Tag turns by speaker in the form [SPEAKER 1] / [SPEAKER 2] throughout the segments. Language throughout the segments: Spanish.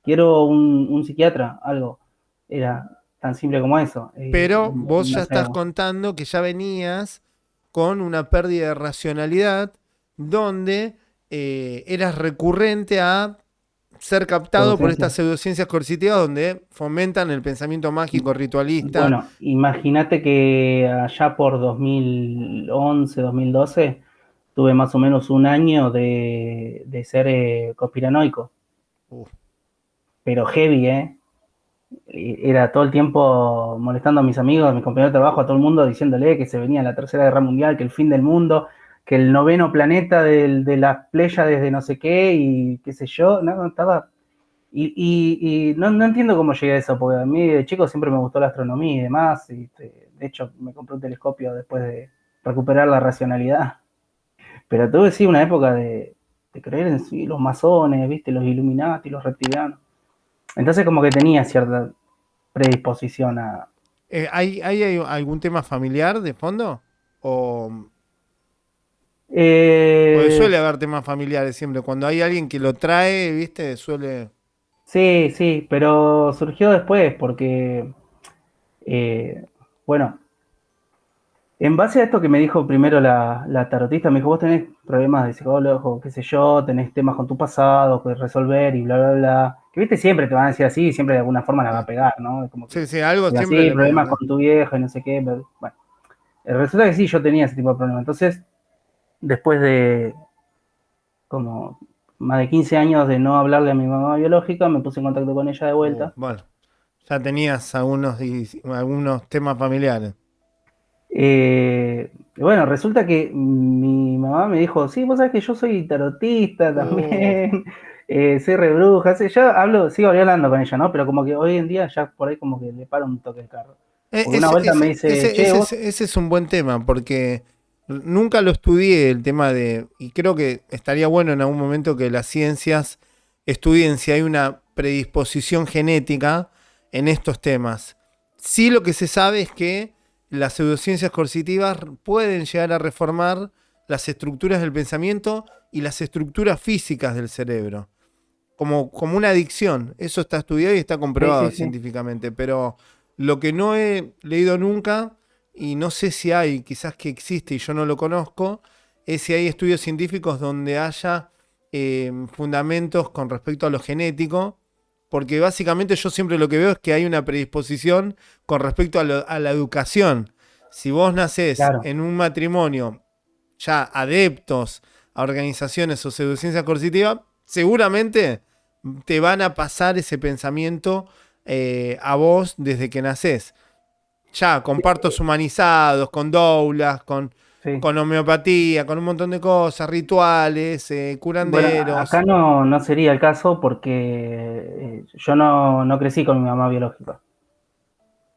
[SPEAKER 1] quiero un psiquiatra, algo. Era tan simple como eso.
[SPEAKER 2] Pero vos
[SPEAKER 1] No
[SPEAKER 2] ya
[SPEAKER 1] sé.
[SPEAKER 2] estás contando que ya venías con una pérdida de racionalidad donde eras recurrente a ser captado por estas
[SPEAKER 1] Pseudociencia.
[SPEAKER 2] pseudociencias coercitivas donde fomentan el pensamiento mágico ritualista.
[SPEAKER 1] Bueno, imagínate que allá por 2011, 2012, tuve más o menos un año de ser conspiranoico,
[SPEAKER 2] Uf,
[SPEAKER 1] pero heavy, ¿eh? Era todo el tiempo molestando a mis amigos, a mis compañeros de trabajo, a todo el mundo, diciéndole que se venía la Tercera Guerra Mundial, que el fin del mundo, que el noveno planeta de las Pléyades de no sé qué, y qué sé yo, no, estaba... Y no entiendo cómo llegué a eso, porque a mí de chico siempre me gustó la astronomía y demás, y de hecho me compré un telescopio después de recuperar la racionalidad. Pero tuve sí una época de creer en sí, los masones, viste, los Illuminati, los reptilianos. Entonces como que tenía cierta predisposición a...
[SPEAKER 2] ¿hay algún tema familiar de fondo? O, porque
[SPEAKER 1] Eh,
[SPEAKER 2] suele haber temas familiares siempre. Cuando hay alguien que lo trae, ¿viste? Suele.
[SPEAKER 1] sí, sí, pero surgió después porque, eh, bueno, en base a esto que me dijo primero la tarotista, me dijo, vos tenés problemas de psicólogo, qué sé yo, tenés temas con tu pasado que resolver y bla, bla, bla. Que viste, siempre te van a decir así, siempre de alguna forma la va
[SPEAKER 2] Sí,
[SPEAKER 1] a pegar, ¿no? Es como que,
[SPEAKER 2] sí, sí, algo
[SPEAKER 1] y
[SPEAKER 2] siempre
[SPEAKER 1] así,
[SPEAKER 2] le
[SPEAKER 1] problemas
[SPEAKER 2] pegan, ¿eh?
[SPEAKER 1] con tu vieja y no sé qué. Bueno, resulta que sí, yo tenía ese tipo de problemas. Entonces, después de como más de 15 años de no hablarle a mi mamá biológica, me puse en contacto con ella de vuelta.
[SPEAKER 2] Bueno, ya tenías algunos temas familiares.
[SPEAKER 1] Bueno, resulta que mi mamá me dijo, sí, vos sabés que yo soy tarotista
[SPEAKER 2] Uh,
[SPEAKER 1] también, soy re bruja, sí, yo hablo, sigo hablando con ella, ¿no? Pero como que hoy en día ya por ahí como que le paro un toque el carro. Porque una
[SPEAKER 2] Ese,
[SPEAKER 1] vuelta me
[SPEAKER 2] ese,
[SPEAKER 1] dice,
[SPEAKER 2] ese,
[SPEAKER 1] che,
[SPEAKER 2] ese,
[SPEAKER 1] vos,
[SPEAKER 2] ese es un buen tema porque nunca lo estudié el tema de, y creo que estaría bueno en algún momento que las ciencias estudien si hay una predisposición genética en estos temas. Sí, lo que se sabe es que las pseudociencias coercitivas pueden llegar a reformar las estructuras del pensamiento y las estructuras físicas del cerebro, como una adicción. Eso está estudiado y está
[SPEAKER 1] sí, sí,
[SPEAKER 2] comprobado
[SPEAKER 1] sí,
[SPEAKER 2] científicamente, pero lo que no he leído nunca, y no sé si hay, quizás que existe y yo no lo conozco, es si hay estudios científicos donde haya fundamentos con respecto a lo genético, porque básicamente yo siempre lo que veo es que hay una predisposición con respecto a la educación. Si vos nacés
[SPEAKER 1] claro.
[SPEAKER 2] en un matrimonio ya adeptos a organizaciones o pseudociencia coercitiva, seguramente te van a pasar ese pensamiento a vos desde que nacés. Ya, con partos humanizados, con doulas,
[SPEAKER 1] Sí.
[SPEAKER 2] con homeopatía, con un montón de cosas, rituales,
[SPEAKER 1] Bueno,
[SPEAKER 2] curanderos.
[SPEAKER 1] acá no sería el caso porque yo no crecí con mi mamá biológica.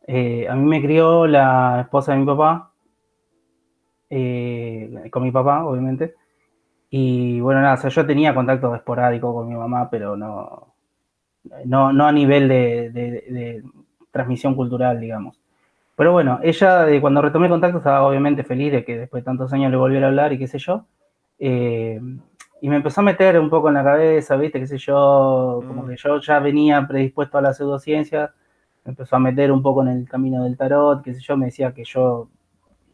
[SPEAKER 1] A mí me crió la esposa de mi papá, con mi papá, obviamente. Y bueno, nada, o sea, yo tenía contacto esporádico con mi mamá, pero no a nivel de transmisión cultural, digamos. Pero bueno, ella cuando retomé contacto estaba obviamente feliz de que después de tantos años le volviera a hablar y qué sé yo. Eh, y me empezó a meter un poco en la cabeza, ¿viste? Qué sé yo, como
[SPEAKER 2] Mm,
[SPEAKER 1] que yo ya venía predispuesto a la pseudociencia, me empezó a meter un poco en el camino del tarot, qué sé yo, me decía que yo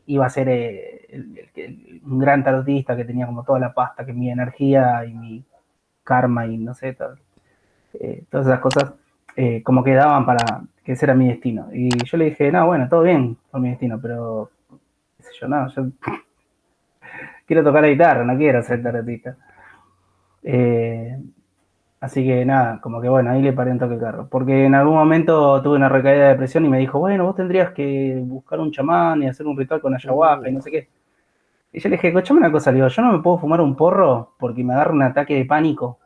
[SPEAKER 1] iba a ser un gran tarotista que tenía como toda la pasta, que mi energía y mi karma y no sé, todas esas cosas como que daban para que ese era mi destino. Y yo le dije, no, bueno, todo bien con mi destino, pero qué sé yo, no, yo quiero tocar la guitarra, no quiero ser tarotista. Eh, Así que nada, como que bueno, ahí le paré un toque el carro. Porque en algún momento tuve una recaída de depresión y me dijo, bueno, vos tendrías que buscar un chamán y hacer un ritual con ayahuasca y
[SPEAKER 2] uh,
[SPEAKER 1] no sé qué. Y yo le dije, escuchame una cosa, le digo, yo no me puedo fumar un porro porque me agarra un ataque de pánico.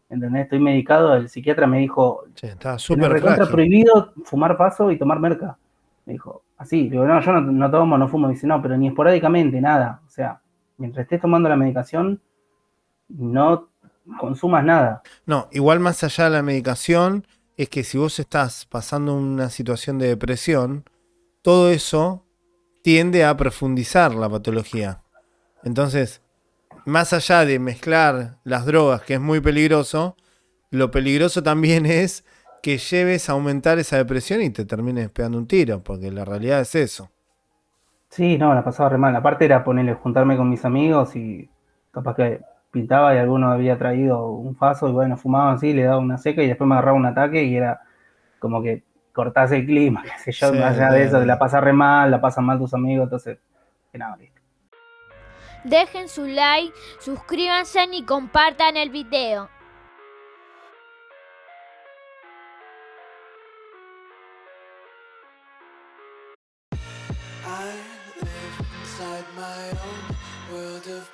[SPEAKER 1] ¿Entendés? Estoy medicado, el psiquiatra me dijo,
[SPEAKER 2] che, estaba
[SPEAKER 1] tenés
[SPEAKER 2] súper
[SPEAKER 1] recontra
[SPEAKER 2] frágil.
[SPEAKER 1] prohibido fumar paso y tomar merca. Me dijo, así, digo, no, yo no tomo, no fumo. Dice, no, pero ni esporádicamente, nada. O sea, mientras estés tomando la medicación, no consumas nada.
[SPEAKER 2] No, igual más allá de la medicación, es que si vos estás pasando una situación de depresión, todo eso tiende a profundizar la patología. Entonces, más allá de mezclar las drogas, que es muy peligroso, lo peligroso también es que lleves a aumentar esa depresión y te termines pegando un tiro, porque la realidad es eso.
[SPEAKER 1] Sí, no, la pasaba re mal. Aparte era ponerle, juntarme con mis amigos y capaz que pintaba y alguno había traído un faso y bueno, fumaban así, le daba una seca y después me agarraba un ataque y era como que cortás el clima, qué sé yo,
[SPEAKER 2] Sí,
[SPEAKER 1] más allá de eso, la pasas re mal, la pasan mal tus amigos, entonces, que nada, listo.
[SPEAKER 3] Dejen su like, suscríbanse y compartan el video.
[SPEAKER 4] I live inside my own world of